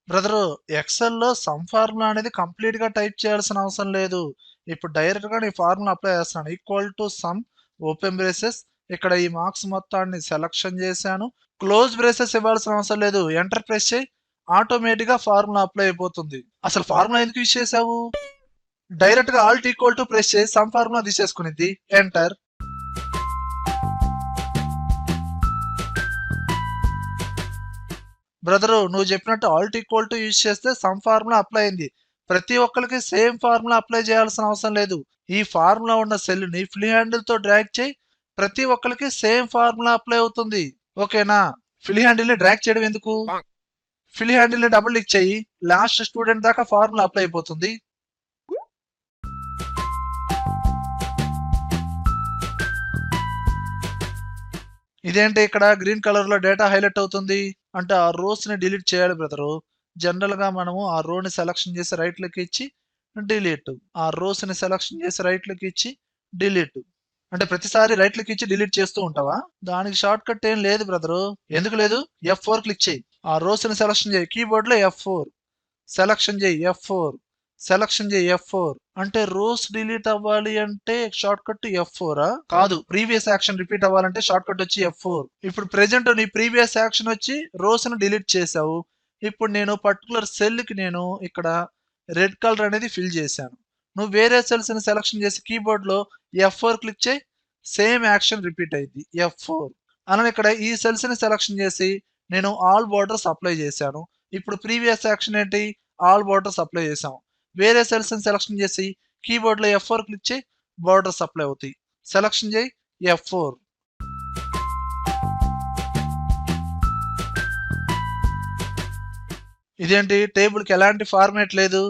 Brother, ఎక్సెల్‌లో some formula అనేది కంప్లీట్‌గా type చేయాల్సిన అవసరం లేదు. ఇప్పుడు డైరెక్ట్‌గా నీ ఫార్ములా అప్లై చేస్తున్నాను. Equal to some open braces, ఇక్కడ ఈ మార్క్స్ మొత్తాన్ని సెలక్షన్ చేశాను. క్లోజ్ బ్రేసెస్ ఇవ్వాల్సిన అవసరం లేదు. ఎంటర్ ప్రెస్ చేయి. ఆటోమేటిక్‌గా ఫార్ములా అప్లై అయిపోతుంది. అసలు ఫార్ములా ఎందుకు యూజ్ చేసావు? డైరెక్ట్‌గా ఆల్ట్ ఈక్వల్ టు ప్రెస్ చేసి సమ్ ఫార్ములా తీసేసుకునిద్ది. ఎంటర్. బ్రదరు, నువ్వు చెప్పినట్టు ఆల్ట్ ఈక్వల్ టు యూజ్ చేస్తే సమ్ ఫార్ములా అప్లై అయింది. ప్రతి ఒక్కరికి సేమ్ ఫార్ములా అప్లై చేయాల్సిన అవసరం లేదు. ఈ ఫార్ములా ఉన్న సెల్ ని ఫ్రీ హ్యాండిల్ తో డ్రాగ్ చేయి. ప్రతి ఒక్కరికి సేమ్ ఫార్ములా అప్లై అవుతుంది. ఓకేనా? ఫ్రీ హ్యాండిల్ ని డ్రాగ్ చేయడం ఎందుకు? ఫ్రీ హ్యాండిల్ ని డబుల్ క్లిక్ చేయి. లాస్ట్ స్టూడెంట్ దాకా ఫార్ములా అప్లై అయిపోతుంది. ఇదేంటి ఇక్కడ గ్రీన్ కలర్ లో డేటా హైలైట్ అవుతుంది అంటే ఆ రోస్ ని డిలీట్ చేయాలి బ్రదరు. జనరల్ గా మనము ఆ రో ని సెలక్షన్ చేసి రైట్ క్లిక్ ఇచ్చి డిలీట్, ఆ రోస్ ని సెలక్షన్ చేసి రైట్ క్లిక్ ఇచ్చి డిలీట్. అంటే ప్రతిసారి రైట్ క్లిక్ ఇచ్చి డిలీట్ చేస్తూ ఉంటావా? దానికి షార్ట్ కట్ ఏం లేదు బ్రదరు. ఎందుకు లేదు? F4 క్లిక్ చేయి. ఆ రోస్ ని సెలక్షన్ చేయి. కీబోర్డ్ లో F4 సెలక్షన్ చేయి. F4 సెలక్షన్ చేయి. F4 అంటే రోస్ డిలీట్ అవ్వాలి అంటే షార్ట్ కట్ F4 కాదు. ప్రీవియస్ యాక్షన్ రిపీట్ అవ్వాలంటే షార్ట్ కట్ వచ్చి F4. ఇప్పుడు ప్రెజెంట్ నీ ప్రీవియస్ యాక్షన్ వచ్చి రోస్ ను డిలీట్ చేసావు. ఇప్పుడు నేను పర్టికులర్ సెల్ కి నేను ఇక్కడ రెడ్ కలర్ అనేది ఫిల్ చేశాను. నువ్వు వేరే సెల్స్ ని సెలక్షన్ చేసి కీబోర్డ్ లో F4 క్లిక్ చేయి. సేమ్ యాక్షన్ రిపీట్ అయింది. F4 అలానే ఇక్కడ ఈ సెల్స్ ని సెలక్షన్ చేసి నేను ఆల్ బోర్డర్స్ అప్లై చేశాను. ఇప్పుడు ప్రీవియస్ యాక్షన్ ఏంటి? ఆల్ బోర్డర్స్ అప్లై చేసాం. వేరే సెల్స్ ని సెలక్షన్ చేసి కీబోర్డ్ లో F4 క్లిక్ చేయి. బోర్డర్స్ అప్లై అవుతాయి. సెలక్షన్ చేయి. F4. ఇదేంటి టేబుల్ కి ఎలాంటి ఫార్మాట్ లేదు?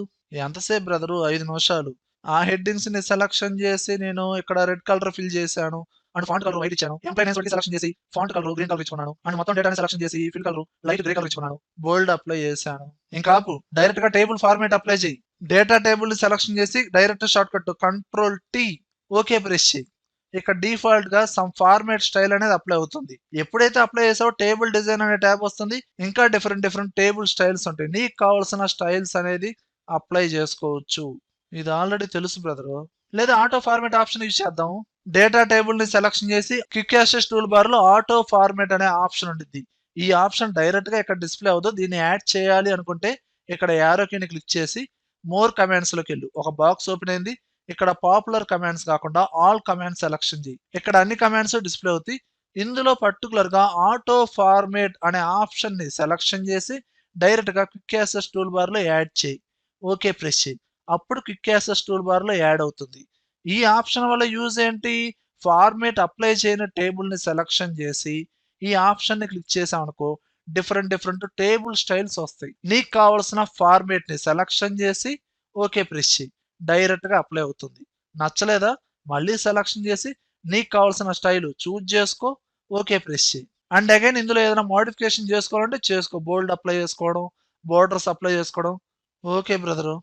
ఎంతసేపు బ్రదరు? 5 నిమిషాలు. ఆ హెడ్డింగ్స్ ని సెలక్షన్ చేసి నేను ఇక్కడ రెడ్ కలర్ ఫిల్ చేశాను. అండ్ ఫాంట్ కలర్ వైట్ ఇచ్చాను. ఎంప్లాయ్ నేమ్స్ బట్టి సెలక్షన్ చేసి ఫాంట్ కలర్ గ్రీన్ కలర్ ఇచ్చుకున్నాను. అండ్ మొత్తం డేటాని సెలక్షన్ చేసి fill colour light grey colour ఇచ్చుకున్నాను. బోల్డ్ అప్లై చేశాను. ఇంకా ఆపు. డైరెక్ట్ గా టేబుల్ ఫార్మాట్ అప్లై చేయి. డేటా టేబుల్ ని సెలక్షన్ చేసి direct shortcut control T okay press చేయి. ఇక్కడ డిఫాల్ట్ గా సమ్ ఫార్మాట్ స్టైల్ అనేది అప్లై అవుతుంది. ఎప్పుడైతే అప్లై చేసావో టేబుల్ డిజైన్ అనే ట్యాబ్ వస్తుంది. ఇంకా డిఫరెంట్ టేబుల్ స్టైల్స్ ఉంటాయి. నీకు కావాల్సిన స్టైల్స్ అనేది అప్లై చేసుకోవచ్చు. ఇది ఆల్రెడీ తెలుసు బ్రదరు. లేదా ఆటో ఫార్మాట్ ఆప్షన్ యూజ్ చేద్దాం. డేటా టేబుల్ ని సెలక్షన్ చేసి క్విక్ యాక్సెస్ టూల్ బార్ లో ఆటో ఫార్మాట్ అనే ఆప్షన్ ఉంటుంది. ఈ ఆప్షన్ డైరెక్ట్ గా ఇక్కడ డిస్ప్లే అవుతుంది. దీన్ని యాడ్ చేయాలి అనుకుంటే ఇక్కడ యారో కీని క్లిక్ చేసి మోర్ కమాండ్స్ లోకి వెళ్ళు. ఒక బాక్స్ ఓపెన్ అయింది. ఇక్కడ పాపులర్ కమాండ్స్ కాకుండా ఆల్ కమాండ్స్ సెలక్షన్ చేయి. ఇక్కడ అన్ని కమాండ్స్ డిస్ప్లే అవుతాయి. ఇందులో పర్టికులర్ గా ఆటో ఫార్మేట్ అనే ఆప్షన్ ని సెలక్షన్ చేసి డైరెక్ట్ గా క్విక్ యాక్సెస్ టూల్ బార్ లో యాడ్ చేయి. ఓకే ప్రెస్ చేయి. అప్పుడు క్విక్ యాక్సెస్ టూల్ బార్ లో యాడ్ అవుతుంది. ఈ ఆప్షన్ వల్ల యూజ్ ఏంటి? ఫార్మేట్ అప్లై చేయని టేబుల్ ని సెలక్షన్ చేసి ఈ ఆప్షన్ ని క్లిక్ చేసాం అనుకో డిఫరెంట్ టేబుల్ స్టైల్స్ వస్తాయి. నీకు కావాల్సిన ఫార్మేట్ ని సెలక్షన్ చేసి ఓకే ప్రెస్ చేయి. డైరెక్ట్ గా అప్లై అవుతుంది. నచ్చలేదా? మళ్ళీ సెలక్షన్ చేసి నీకు కావాల్సిన స్టైల్ చూజ్ చేసుకో. ఓకే ప్రెస్ చేయి. అండ్ అగైన్ ఇందులో ఏదైనా మోడిఫికేషన్ చేసుకోవాలంటే చేసుకో. బోల్డ్ అప్లై చేసుకోవడం, బోర్డర్స్ అప్లై చేసుకోవడం. Okay brother.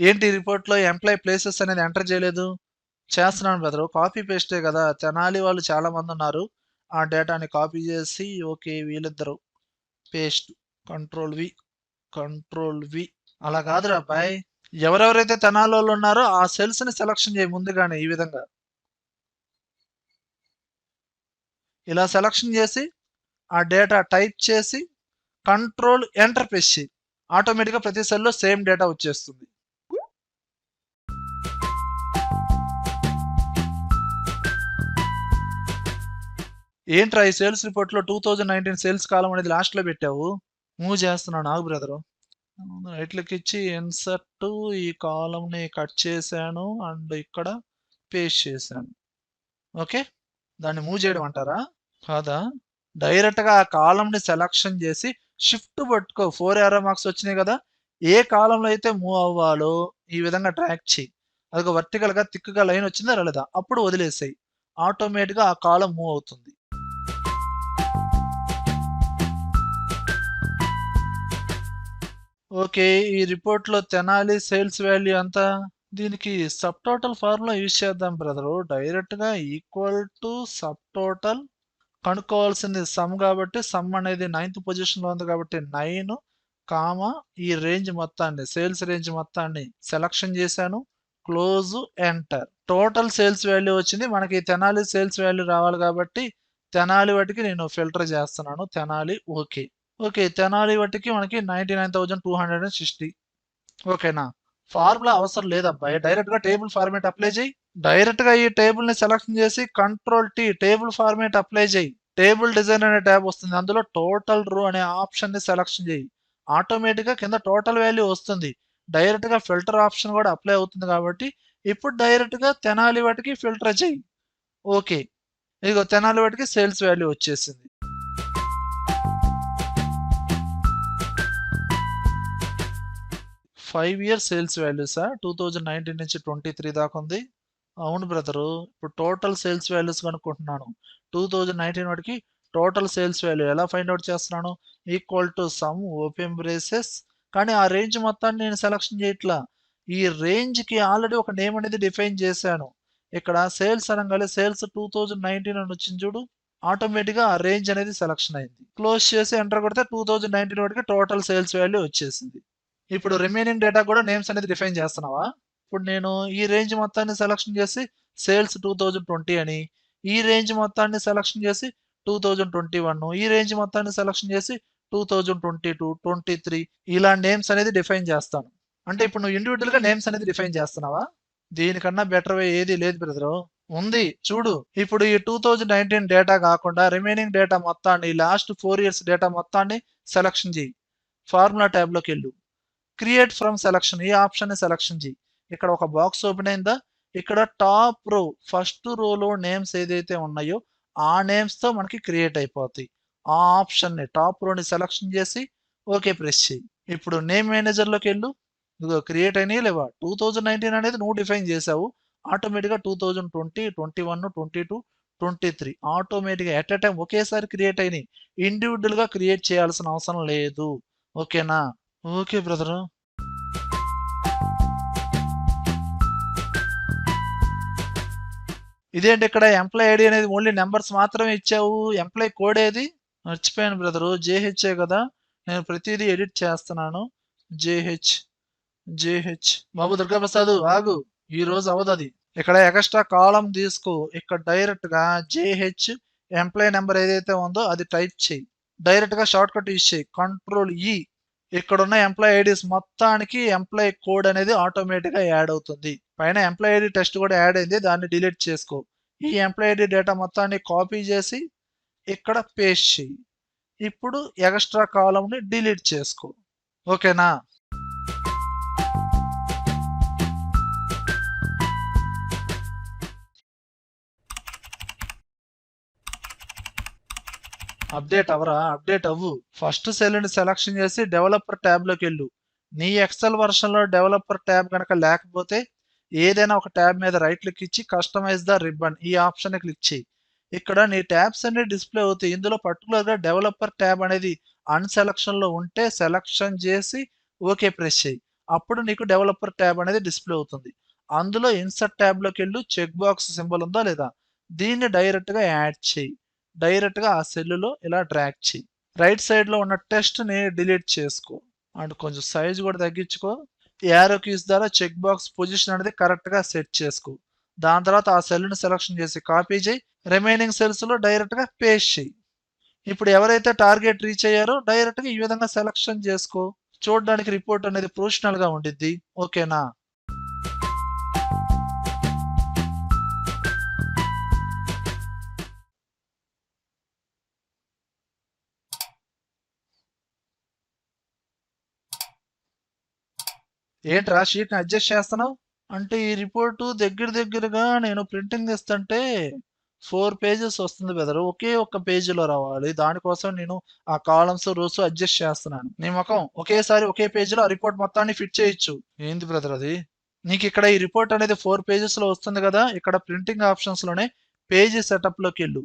ఏంటి రిపోర్ట్ లో ఎంప్లాయ్ ప్లేసెస్ అనేది ఎంటర్ చేయలేదు? చేస్తున్నాను బ్రదరు. కాపీ పేస్టే కదా! తెనాలి వాళ్ళు చాలా మంది ఉన్నారు. ఆ డేటాని కాపీ చేసి ఓకే వీళ్ళిద్దరు paste control V control V. అలా కాదురా అబ్బాయి. ఎవరెవరైతే తెనాలోళ్ళు ఉన్నారో ఆ సెల్స్ ని సెలక్షన్ చేయి ముందుగానే ఈ విధంగా. ఇలా సెలక్షన్ చేసి ఆ డేటా టైప్ చేసి కంట్రోల్ ఎంటర్ ప్రెస్ చేయి. ఆటోమేటిక్ గా ప్రతి సెల్ లో సేమ్ డేటా వచ్చేస్తుంది. ఏంట్రా ఈ సేల్స్ రిపోర్ట్ లో 2019 సేల్స్ కాలం అనేది లాస్ట్ లో పెట్టావు? మూవ్ చేస్తున్నాను ఆగు బ్రదరు. రైట్ క్లిక్ ఇచ్చి ఇన్సర్ట్ ఈ కాలం ని కట్ చేశాను అండ్ ఇక్కడ పేస్ట్ చేశాను. ఓకే, దాన్ని మూవ్ చేయడం అంటారా? కాదా? డైరెక్ట్ గా ఆ కాలం ని సెలక్షన్ చేసి షిఫ్ట్ పట్టుకో. 4 ఏరో మార్క్స్ వచ్చినాయి కదా, ఏ కాలంలో అయితే మూవ్ అవ్వాలో ఈ విధంగా ట్రాక్ చేయి. అది వర్టికల్ గా థిక్ గా లైన్ వచ్చిందా రాలేదా అప్పుడు వదిలేసాయి. ఆటోమేటిక్ గా ఆ కాలం మూవ్ అవుతుంది. ఓకే, ఈ రిపోర్ట్ లో తెనాలి సేల్స్ వాల్యూ ఎంత? దీనికి సబ్ టోటల్ ఫార్ములా యూజ్ చేద్దాం బ్రదరు. డైరెక్ట్ గా ఈక్వల్ టు సబ్ టోటల్ కనుక్కోవాల్సింది సమ్ కాబట్టి సమ్ అనేది 9th పొజిషన్‌లో ఉంది కాబట్టి 9 కామా ఈ రేంజ్ మొత్తాన్ని సేల్స్ రేంజ్ మొత్తాన్ని సెలక్షన్ చేశాను. Close enter. Total sales value వచ్చింది. మనకి తెనాలి సేల్స్ వాల్యూ రావాలి కాబట్టి తెనాలి వాటికి నేను ఫిల్టర్ చేస్తున్నాను. తెనాలి ఓకే. ఓకే. తెనాలి వాటికి మనకి 99,260 ఓకేనా? ఫార్ములా అవసరం లేదబ్బాయి. డైరెక్ట్‌గా టేబుల్ ఫార్మాట్ అప్లై చెయ్యి. డైరెక్ట్‌గా ఈ టేబుల్‌ని సెలక్షన్ చేసి control tea table format apply చెయ్యి. టేబుల్ డిజైన్ అనే ట్యాబ్ వస్తుంది. అందులో టోటల్ రో అనే ఆప్షన్‌ని సెలక్షన్ చెయ్యి. ఆటోమేటిక్‌గా కింద టోటల్ వాల్యూ వస్తుంది. డైరెక్ట్‌గా ఫిల్టర్ ఆప్షన్ కూడా అప్లై అవుతుంది కాబట్టి ఇప్పుడు డైరెక్ట్‌గా తెనాలి వాటికి ఫిల్టర్ చెయ్యి. ఓకే. ఇదిగో తెనాలి వాటికి సేల్స్ వాల్యూ వచ్చేసింది. 5 ఇయర్స్ సేల్స్ వాల్యూసా? 2019 నుంచి 23 దాకా ఉంది. అవును బ్రదరు. ఇప్పుడు టోటల్ సేల్స్ వాల్యూస్ కనుక్కుంటున్నాను. 2019 వాటికి టోటల్ సేల్స్ వాల్యూ ఎలా ఫైండ్ ఔట్ చేస్తున్నాను? Equal to some open braces కానీ ఆ రేంజ్ మొత్తాన్ని నేను సెలక్షన్ చేయట్లా. ఈ రేంజ్‌కి ఆల్రెడీ ఒక నేమ్ అనేది డిఫైన్ చేశాను. ఇక్కడ సేల్స్ అనంగానే సేల్స్ 2019 అని వచ్చింది చూడు. ఆటోమేటిక్‌గా ఆ రేంజ్ అనేది సెలక్షన్ అయింది. క్లోజ్ చేసి ఎంటర్ కొడితే 2019 వాటికి టోటల్ సేల్స్ వాల్యూ వచ్చేసింది. ఇప్పుడు రిమైనింగ్ డేటా కూడా నేమ్స్ అనేది డిఫైన్ చేస్తున్నావా? ఇప్పుడు నేను ఈ రేంజ్ మొత్తాన్ని సెలక్షన్ చేసి సేల్స్ 2020 అని, ఈ రేంజ్ మొత్తాన్ని సెలక్షన్ చేసి 2021, ఈ రేంజ్ మొత్తాన్ని సెలక్షన్ చేసి 2022, 23 ఇలా నేమ్స్ అనేది డిఫైన్ చేస్తాను. అంటే ఇప్పుడు నువ్వు ఇండివిడ్యువల్‌గా నేమ్స్ అనేది డిఫైన్ చేస్తున్నావా? దీనికన్నా బెటర్ వే ఏది లేదు బ్రదరు. ఉంది చూడు. ఇప్పుడు ఈ 2019 డేటా కాకుండా రిమైనింగ్ డేటా మొత్తాన్ని లాస్ట్ 4 ఇయర్స్ డేటా మొత్తాన్ని సెలక్షన్ చెయ్యి. ఫార్ములా ట్యాబ్‌లోకెళ్ళు. క్రియేట్ ఫ్రమ్ సెలక్షన్ ఈ ఆప్షన్ ని సెలక్షన్ చేయి. ఇక్కడ ఒక బాక్స్ ఓపెన్ అయిందా? ఇక్కడ టాప్ రో ఫస్ట్ రోలో నేమ్స్ ఏదైతే ఉన్నాయో ఆ నేమ్స్ తో మనకి క్రియేట్ అయిపోతాయి. ఆ ఆప్షన్ ని టాప్ రోని సెలక్షన్ చేసి ఓకే ప్రెస్ చేయి. ఇప్పుడు నేమ్ మేనేజర్ లోకి వెళ్ళు. ఇదిగో క్రియేట్ అయినాయి లేవా? 2019 అనేది నువ్వు డిఫైన్ చేసావు. ఆటోమేటిక్ గా 2020, 21, 22, 23 ఆటోమేటిక్ గా ఎట్ ఎ టైం ఒకేసారి క్రియేట్ అయినాయి. ఇండివిడ్యువల్ గా క్రియేట్ చేయాల్సిన అవసరం లేదు. ఓకేనా? Okay brother. ఇదేంటి ఇక్కడ ఎంప్లాయ్ ఐడి అనేది ఓన్లీ నంబర్స్ మాత్రమే ఇచ్చావు. ఎంప్లాయ్ కోడ్ ఏది? మర్చిపోయాను బ్రదరు. జేహెచ్ఏ కదా! నేను ప్రతిదీ ఎడిట్ చేస్తున్నాను. జేహెచ్, జేహెచ్ బాబు దుర్గాప్రసాద్ ఆగు. ఈ రోజు అవ్వదది. ఇక్కడ ఎక్స్ట్రా కాలమ్ తీసుకో. ఇక్కడ డైరెక్ట్‌గా జేహెచ్ ఎంప్లాయ్ నంబర్ ఏదైతే ఉందో అది టైప్ చెయ్యి. డైరెక్ట్‌గా షార్ట్ కట్ యూజ్ చెయ్యి. కంట్రోల్ ఈ. ఇక్కడున్న ఎంప్లాయ్ ఐడీస్ మొత్తానికి ఎంప్లాయ్ కోడ్ అనేది ఆటోమేటిక్‌గా యాడ్ అవుతుంది. పైన ఎంప్లాయ్ ఐడీ టెస్ట్ కూడా యాడ్ అయింది. దాన్ని డిలీట్ చేసుకో. ఈ ఎంప్లాయ్ ఐడీ డేటా మొత్తాన్ని కాపీ చేసి ఇక్కడ పేస్ట్ చెయ్యి. ఇప్పుడు ఎక్స్ట్రా కాలమ్‌ని డిలీట్ చేసుకో. ఓకేనా? అప్డేట్ అవ్వరా? అప్డేట్ అవ్వు. ఫస్ట్ సెల్‌ని సెలక్షన్ చేసి డెవలపర్ ట్యాబ్‌లోకెళ్ళు. నీ ఎక్సెల్ వెర్షన్‌లో డెవలపర్ ట్యాబ్ గనక లేకపోతే ఏదైనా ఒక ట్యాబ్ మీద రైట్ క్లిక్ ఇచ్చి కస్టమైజ్ ద రిబ్బన్ ఈ ఆప్షన్‌ని క్లిక్ చెయ్యి. ఇక్కడ నీ ట్యాబ్స్ అన్ని డిస్‌ప్లే అవుతాయి. ఇందులో పర్టిక్యులర్‌గా డెవలపర్ ట్యాబ్ అనేది అన్‌సెలక్షన్‌లో ఉంటే సెలక్షన్ చేసి ఓకే ప్రెస్ చెయ్యి. అప్పుడు నీకు డెవలపర్ ట్యాబ్ అనేది డిస్‌ప్లే అవుతుంది. అందులో ఇన్సర్ట్ ట్యాబ్‌లోకెళ్ళు చెక్ బాక్స్ సింబల్ ఉందా లేదా? దీన్ని డైరెక్ట్‌గా యాడ్ చెయ్యి. డైరెక్ట్‌గా ఆ సెల్లులో ఇలా డ్రాగ్ చెయ్యి. రైట్ సైడ్‌లో ఉన్న టెక్స్ట్‌ని డిలీట్ చేసుకో. అండ్ కొంచెం సైజ్ కూడా తగ్గించుకో. యారో కీస్ ద్వారా చెక్ బాక్స్ పొజిషన్ అనేది కరెక్ట్‌గా సెట్ చేసుకో. దాని తర్వాత ఆ సెల్‌ని సెలక్షన్ చేసి కాపీ చేయి. రిమైనింగ్ సెల్స్‌లో డైరెక్ట్‌గా పేస్ట్ చెయ్యి. ఇప్పుడు ఎవరైతే టార్గెట్ రీచ్ అయ్యారో డైరెక్ట్‌గా ఈ విధంగా సెలక్షన్ చేసుకో. చూడడానికి రిపోర్ట్ అనేది ప్రొఫెషనల్‌గా ఉండిద్ది. ఓకేనా? ఏంట్రా షీట్‌ని అడ్జస్ట్ చేస్తున్నావు? అంటే ఈ రిపోర్టు దగ్గరగా నేను ప్రింటింగ్ ఇస్తుంటే 4 పేజెస్ వస్తుంది బ్రదరు. ఒకే ఒక్క పేజీలో రావాలి. దానికోసం నేను ఆ కాలమ్స్, రోస్ అడ్జస్ట్ చేస్తున్నాను. నీ మొఖం ఒకేసారి ఒకే పేజీలో ఆ రిపోర్ట్ మొత్తాన్ని ఫిట్ చేయొచ్చు. ఏంది బ్రదర్ అది? నీకిక్కడ ఈ రిపోర్ట్ అనేది 4 పేజెస్‌లో వస్తుంది గదా! ఇక్కడ ప్రింటింగ్ ఆప్షన్స్‌లోనే పేజీ సెటప్‌లోకెళ్ళు.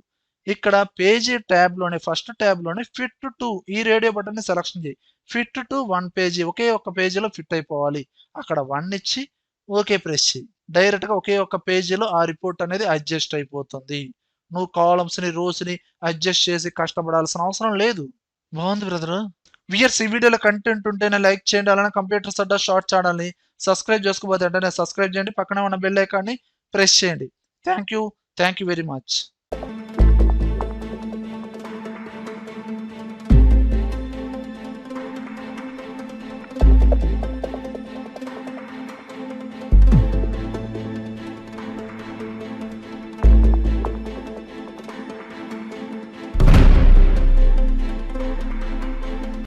ఇక్కడ పేజీ ట్యాబ్‌లోనే ఫస్ట్ ట్యాబ్‌లోనే ఫిట్ టు ఈ రేడియో బటన్‌ని సెలక్షన్ చెయి. ఫిట్ టు 1 పేజీ ఒకే ఒక్క పేజీలో ఫిట్ అయిపోవాలి. అక్కడ 1 ఇచ్చి ఓకే ప్రెస్ చెయి. డైరెక్ట్‌గా ఒకే ఒక్క పేజీలో ఆ రిపోర్ట్ అనేది అడ్జస్ట్ అయిపోతుంది. నువ్వు కాలమ్స్‌ని, రోస్‌ని అడ్జస్ట్ చేసి కష్టపడాల్సిన అవసరం లేదు. బావుంది బ్రదరు. వ్యూయర్స్ ఈ వీడియోలో కంటెంట్ ఉంటేనే లైక్ చేయండి. అలానే కంప్యూటర్స్ అడ్డా షార్ట్ ఛానెల్‌ని సబ్స్క్రైబ్ చేసుకోకపోతే వెంటనే సబ్స్క్రైబ్ చేయండి. పక్కనే ఉన్న బెల్ ఐకాన్‌ని ప్రెస్ చేయండి. Thank you. Thank you very much.